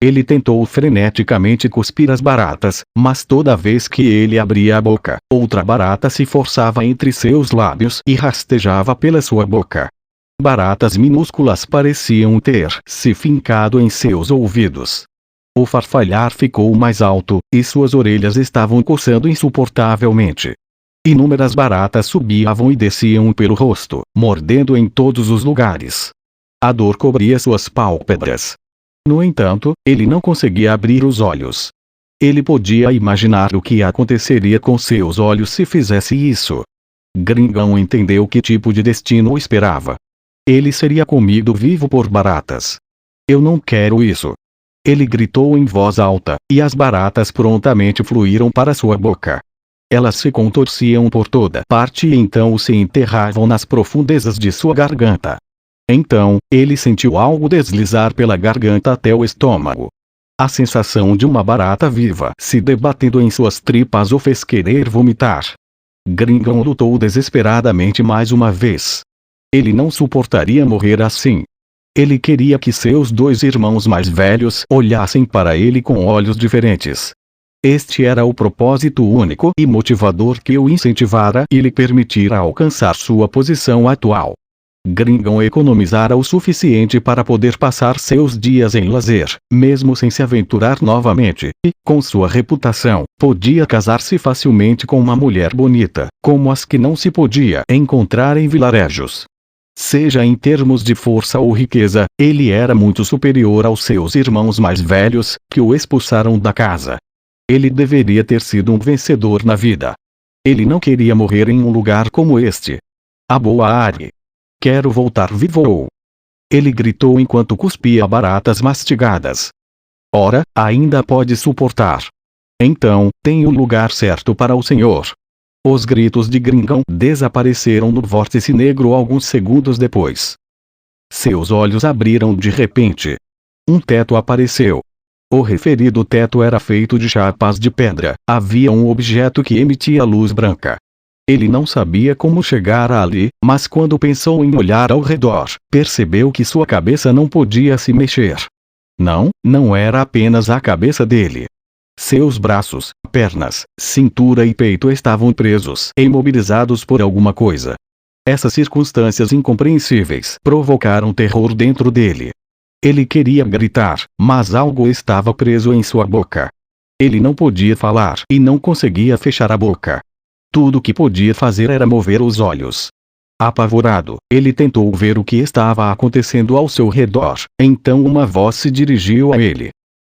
Ele tentou freneticamente cuspir as baratas, mas toda vez que ele abria a boca, outra barata se forçava entre seus lábios e rastejava pela sua boca. Baratas minúsculas pareciam ter se fincado em seus ouvidos. O farfalhar ficou mais alto, e suas orelhas estavam coçando insuportavelmente. Inúmeras baratas subiam e desciam pelo rosto, mordendo em todos os lugares. A dor cobria suas pálpebras. No entanto, ele não conseguia abrir os olhos. Ele podia imaginar o que aconteceria com seus olhos se fizesse isso. Gringon entendeu que tipo de destino o esperava. Ele seria comido vivo por baratas. "Eu não quero isso." Ele gritou em voz alta, e as baratas prontamente fluíram para sua boca. Elas se contorciam por toda parte e então se enterravam nas profundezas de sua garganta. Então, ele sentiu algo deslizar pela garganta até o estômago. A sensação de uma barata viva se debatendo em suas tripas o fez querer vomitar. Gringon lutou desesperadamente mais uma vez. Ele não suportaria morrer assim. Ele queria que seus 2 irmãos mais velhos olhassem para ele com olhos diferentes. Este era o propósito único e motivador que o incentivara e lhe permitira alcançar sua posição atual. Gringon economizara o suficiente para poder passar seus dias em lazer, mesmo sem se aventurar novamente, e, com sua reputação, podia casar-se facilmente com uma mulher bonita, como as que não se podia encontrar em vilarejos. Seja em termos de força ou riqueza, ele era muito superior aos seus irmãos mais velhos, que o expulsaram da casa. Ele deveria ter sido um vencedor na vida. Ele não queria morrer em um lugar como este. A boa Ari. "Quero voltar vivo!" Ele gritou enquanto cuspia baratas mastigadas. "Ora, ainda pode suportar. Então, tem o lugar certo para o senhor." Os gritos de Gringon desapareceram no vórtice negro alguns segundos depois. Seus olhos abriram de repente. um teto apareceu. O referido teto era feito de chapas de pedra. Havia um objeto que emitia luz branca. Ele não sabia como chegar ali, mas quando pensou em olhar ao redor, percebeu que sua cabeça não podia se mexer. Não era apenas a cabeça dele. Seus braços, pernas, cintura e peito estavam presos e imobilizados por alguma coisa. Essas circunstâncias incompreensíveis provocaram terror dentro dele. Ele queria gritar, mas algo estava preso em sua boca. Ele não podia falar e não conseguia fechar a boca. Tudo o que podia fazer era mover os olhos. Apavorado, ele tentou ver o que estava acontecendo ao seu redor. Então uma voz se dirigiu a ele.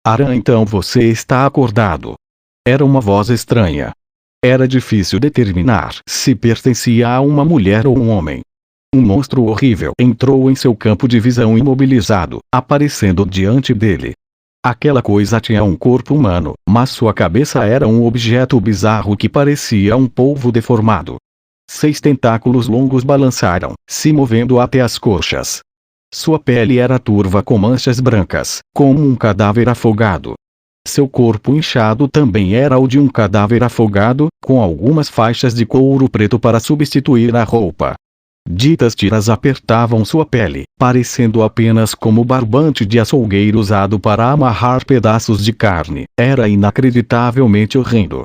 Aran, então você está acordado. Era uma voz estranha. Era difícil determinar se pertencia a uma mulher ou um homem. Um monstro horrível entrou em seu campo de visão imobilizado, aparecendo diante dele. Aquela coisa tinha um corpo humano, mas sua cabeça era um objeto bizarro que parecia um polvo deformado. 6 tentáculos longos balançaram, se movendo até as coxas. Sua pele era turva com manchas brancas, como um cadáver afogado. Seu corpo inchado também era o de um cadáver afogado, com algumas faixas de couro preto para substituir a roupa. Ditas tiras apertavam sua pele, parecendo apenas como barbante de açougueiro usado para amarrar pedaços de carne. Era inacreditavelmente horrendo.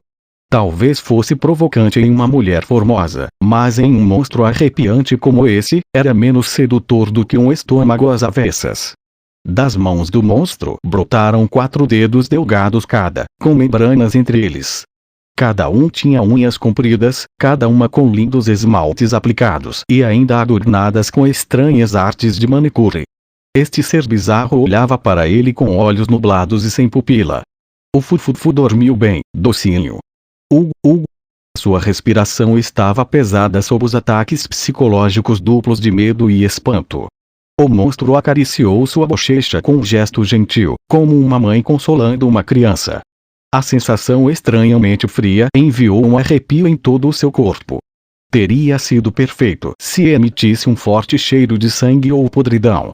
Talvez fosse provocante em uma mulher formosa, mas em um monstro arrepiante como esse, era menos sedutor do que um estômago às avessas. Das mãos do monstro brotaram 4 dedos delgados cada, com membranas entre eles. Cada um tinha unhas compridas, cada uma com lindos esmaltes aplicados e ainda adornadas com estranhas artes de manicure. Este ser bizarro olhava para ele com olhos nublados e sem pupila. O Fufufu dormiu bem, docinho. Sua respiração estava pesada sob os ataques psicológicos duplos de medo e espanto. O monstro acariciou sua bochecha com um gesto gentil, como uma mãe consolando uma criança. A sensação estranhamente fria enviou um arrepio em todo o seu corpo. Teria sido perfeito se emitisse um forte cheiro de sangue ou podridão.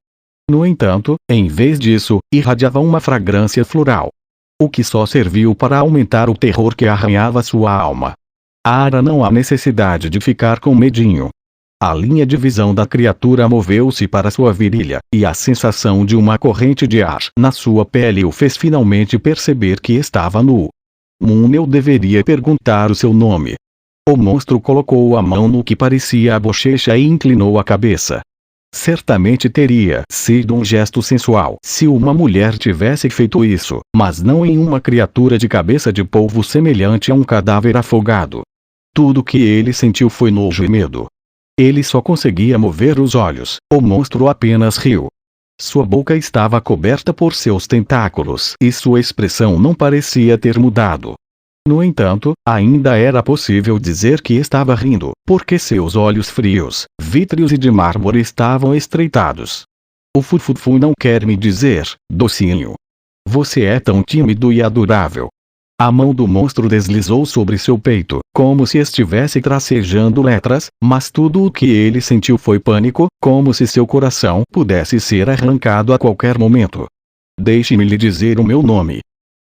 No entanto, em vez disso, irradiava uma fragrância floral. O que só serviu para aumentar o terror que arranhava sua alma. Ara, não há necessidade de ficar com medinho. A linha de visão da criatura moveu-se para sua virilha, e a sensação de uma corrente de ar na sua pele o fez finalmente perceber que estava nu. Eu deveria perguntar o seu nome. O monstro colocou a mão no que parecia a bochecha e inclinou a cabeça. Certamente teria sido um gesto sensual se uma mulher tivesse feito isso, mas não em uma criatura de cabeça de polvo semelhante a um cadáver afogado. Tudo que ele sentiu foi nojo e medo. Ele só conseguia mover os olhos. O monstro apenas riu. Sua boca estava coberta por seus tentáculos e sua expressão não parecia ter mudado. No entanto, ainda era possível dizer que estava rindo, porque seus olhos frios, vítreos e de mármore estavam estreitados. O Fufufu não quer me dizer, docinho. Você é tão tímido e adorável. A mão do monstro deslizou sobre seu peito, como se estivesse tracejando letras, mas tudo o que ele sentiu foi pânico, como se seu coração pudesse ser arrancado a qualquer momento. Deixe-me lhe dizer o meu nome.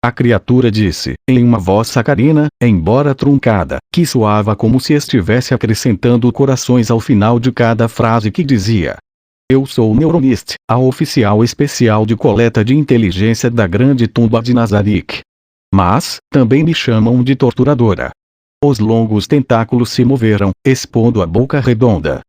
A criatura disse, em uma voz sacarina, embora truncada, que soava como se estivesse acrescentando corações ao final de cada frase que dizia. Eu sou Neuronist, a oficial especial de coleta de inteligência da grande tumba de Nazarick. Mas, também me chamam de torturadora. Os longos tentáculos se moveram, expondo a boca redonda.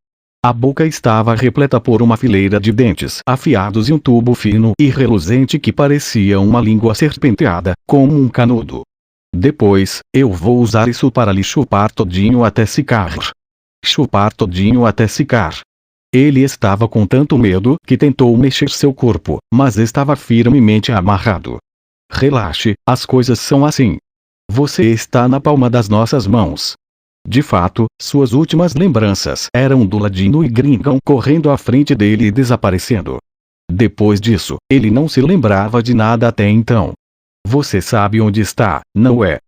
A boca estava repleta por uma fileira de dentes afiados e um tubo fino e reluzente que parecia uma língua serpenteada, como um canudo. Depois, eu vou usar isso para lhe chupar todinho até secar. Chupar todinho até secar. Ele estava com tanto medo que tentou mexer seu corpo, mas estava firmemente amarrado. Relaxe, as coisas são assim. Você está na palma das nossas mãos. De fato, suas últimas lembranças eram do Ladino e Gringon correndo à frente dele e desaparecendo. Depois disso, ele não se lembrava de nada até então. Você sabe onde está, não é?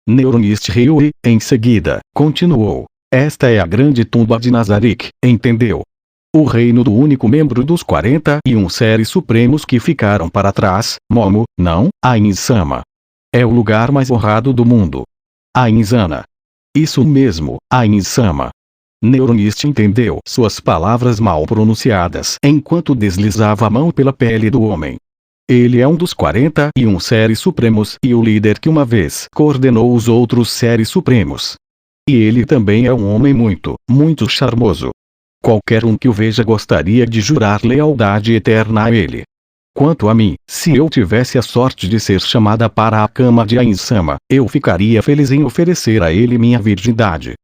Neuronist riu e, em seguida, continuou. Esta é a grande tumba de Nazarick, entendeu? O reino do único membro dos 41 seres supremos que ficaram para trás, Momo, não, Ain-sama. É o lugar mais honrado do mundo. Ain-sama. Isso mesmo, Ain-sama. Neuronist entendeu suas palavras mal pronunciadas enquanto deslizava a mão pela pele do homem. Ele é um dos 41 seres supremos e o líder que uma vez coordenou os outros seres supremos. E ele também é um homem muito, muito charmoso. Qualquer um que o veja gostaria de jurar lealdade eterna a ele. Quanto a mim, se eu tivesse a sorte de ser chamada para a cama de Ain-sama, eu ficaria feliz em oferecer a ele minha virgindade.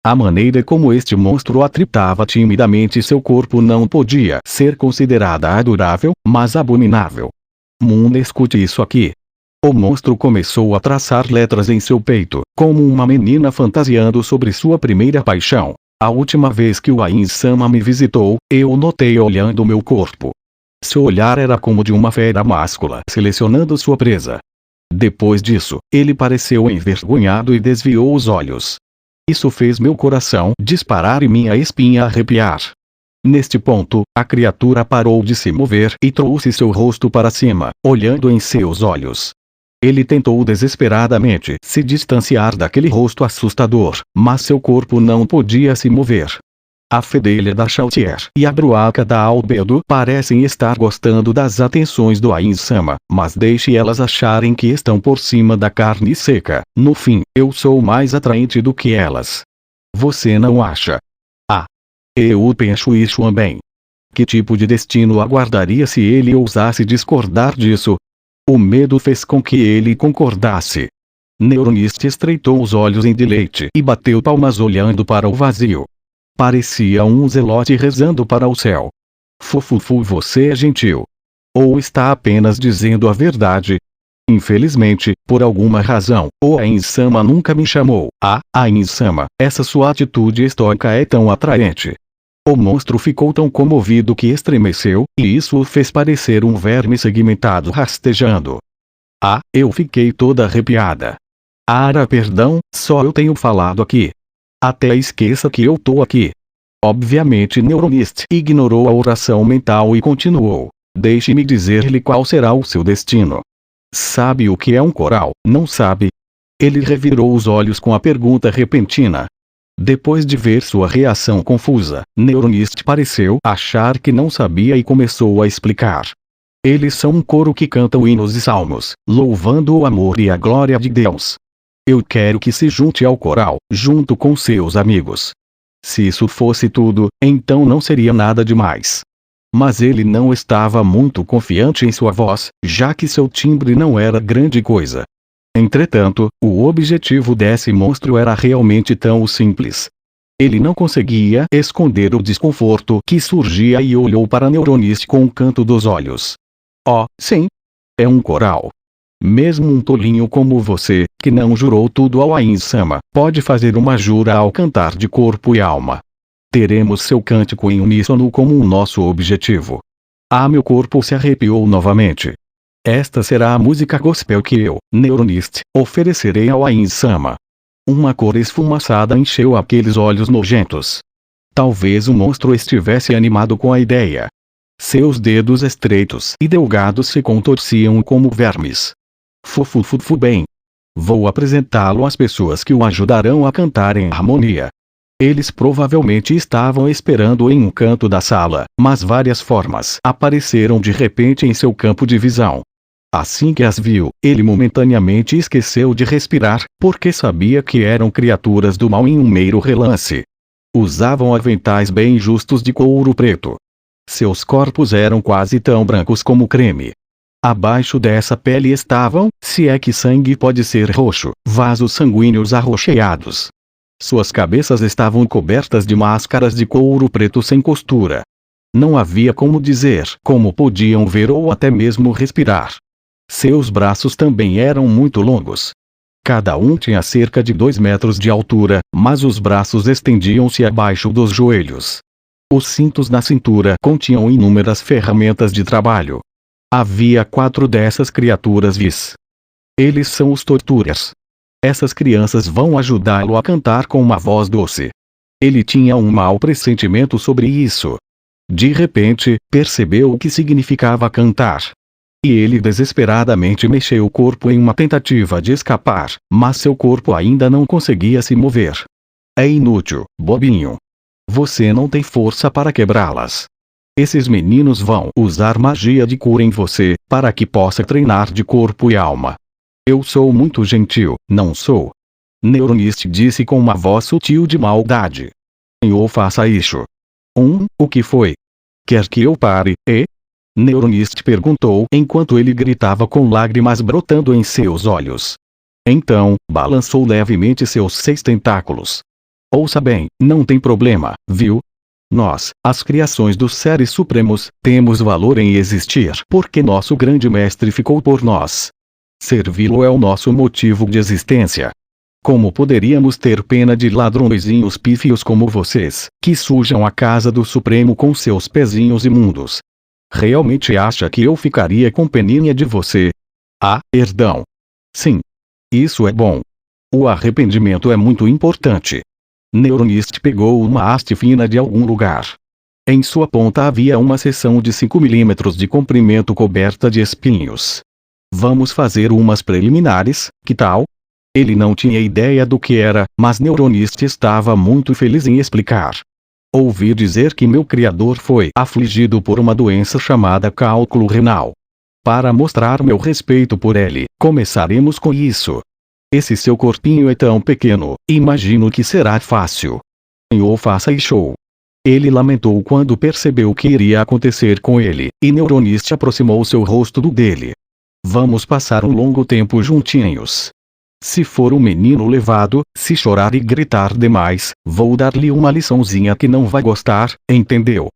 A maneira como este monstro atritava timidamente seu corpo não podia ser considerada adorável, mas abominável. Escute isso aqui. O monstro começou a traçar letras em seu peito, como uma menina fantasiando sobre sua primeira paixão. A última vez que o Ain-sama me visitou, eu o notei olhando meu corpo. Seu olhar era como de uma fera máscula selecionando sua presa. Depois disso, ele pareceu envergonhado e desviou os olhos. Isso fez meu coração disparar e minha espinha arrepiar. Neste ponto, a criatura parou de se mover e trouxe seu rosto para cima, olhando em seus olhos. Ele tentou desesperadamente se distanciar daquele rosto assustador, mas seu corpo não podia se mover. A fedelha da Chautier e a bruaca da Albedo parecem estar gostando das atenções do Ain-sama, mas deixe elas acharem que estão por cima da carne seca. No fim, eu sou mais atraente do que elas. Você não acha? Ah! Eu penso isso também. Que tipo de destino aguardaria se ele ousasse discordar disso? O medo fez com que ele concordasse. Neuronist estreitou os olhos em deleite e bateu palmas olhando para o vazio. Parecia um zelote rezando para o céu. Fufufu, você é gentil. Ou está apenas dizendo a verdade? Infelizmente, por alguma razão, o Ain-sama nunca me chamou. Ah, Ain-sama, essa sua atitude estoica é tão atraente. O monstro ficou tão comovido que estremeceu, e isso o fez parecer um verme segmentado rastejando. Ah, eu fiquei toda arrepiada. Perdão, só eu tenho falado aqui. Até esqueça que eu tô aqui. Obviamente Neuronist ignorou a oração mental e continuou. Deixe-me dizer-lhe qual será o seu destino. Sabe o que é um coral, não sabe? Ele revirou os olhos com a pergunta repentina. Depois de ver sua reação confusa, Neuronist pareceu achar que não sabia e começou a explicar. Eles são um coro que cantam hinos e salmos, louvando o amor e a glória de Deus. Eu quero que se junte ao coral, junto com seus amigos. Se isso fosse tudo, então não seria nada demais. Mas ele não estava muito confiante em sua voz, já que seu timbre não era grande coisa. Entretanto, o objetivo desse monstro era realmente tão simples. Ele não conseguia esconder o desconforto que surgia e olhou para Neuronist com um canto dos olhos. Oh, sim. É um coral. Mesmo um tolinho como você, que não jurou tudo ao Ain-sama, pode fazer uma jura ao cantar de corpo e alma. Teremos seu cântico em uníssono como o nosso objetivo. Meu corpo se arrepiou novamente. Esta será a música gospel que eu, Neuronist, oferecerei ao Ain-sama. Uma cor esfumaçada encheu aqueles olhos nojentos. Talvez o monstro estivesse animado com a ideia. Seus dedos estreitos e delgados se contorciam como vermes. Fufufufu bem. Vou apresentá-lo às pessoas que o ajudarão a cantar em harmonia. Eles provavelmente estavam esperando em um canto da sala, mas várias formas apareceram de repente em seu campo de visão. Assim que as viu, ele momentaneamente esqueceu de respirar, porque sabia que eram criaturas do mal em um mero relance. Usavam aventais bem justos de couro preto. Seus corpos eram quase tão brancos como creme. Abaixo dessa pele estavam, se é que sangue pode ser roxo, vasos sanguíneos arroxeados. Suas cabeças estavam cobertas de máscaras de couro preto sem costura. Não havia como dizer como podiam ver ou até mesmo respirar. Seus braços também eram muito longos. Cada um tinha cerca de 2 metros de altura, mas os braços estendiam-se abaixo dos joelhos. Os cintos na cintura continham inúmeras ferramentas de trabalho. Havia 4 dessas criaturas vis. Eles são os torturers. Essas crianças vão ajudá-lo a cantar com uma voz doce. Ele tinha um mau pressentimento sobre isso. De repente, percebeu o que significava cantar. E ele desesperadamente mexeu o corpo em uma tentativa de escapar, mas seu corpo ainda não conseguia se mover. É inútil, bobinho. Você não tem força para quebrá-las. Esses meninos vão usar magia de cura em você, para que possa treinar de corpo e alma. Eu sou muito gentil, não sou? Neuronist disse com uma voz sutil de maldade. Ou faça isso. O que foi? Quer que eu pare, Neuronist perguntou enquanto ele gritava com lágrimas brotando em seus olhos. Então, balançou levemente seus 6 tentáculos. Ouça bem, não tem problema, viu? Nós, as criações dos seres supremos, temos valor em existir porque nosso grande mestre ficou por nós. Servi-lo é o nosso motivo de existência. Como poderíamos ter pena de ladrõezinhos pífios como vocês, que sujam a casa do Supremo com seus pezinhos imundos? Realmente acha que eu ficaria com peninha de você? Ah, perdão. Sim. Isso é bom. O arrependimento é muito importante. Neuronist pegou uma haste fina de algum lugar. Em sua ponta havia uma seção de 5 milímetros de comprimento coberta de espinhos. Vamos fazer umas preliminares, que tal? Ele não tinha ideia do que era, mas Neuronist estava muito feliz em explicar. Ouvi dizer que meu criador foi afligido por uma doença chamada cálculo renal. Para mostrar meu respeito por ele, começaremos com isso. Esse seu corpinho é tão pequeno, imagino que será fácil. Ou faça e show. Ele lamentou quando percebeu o que iria acontecer com ele, e Neuronist aproximou seu rosto do dele. Vamos passar um longo tempo juntinhos. Se for um menino levado, se chorar e gritar demais, vou dar-lhe uma liçãozinha que não vai gostar, entendeu?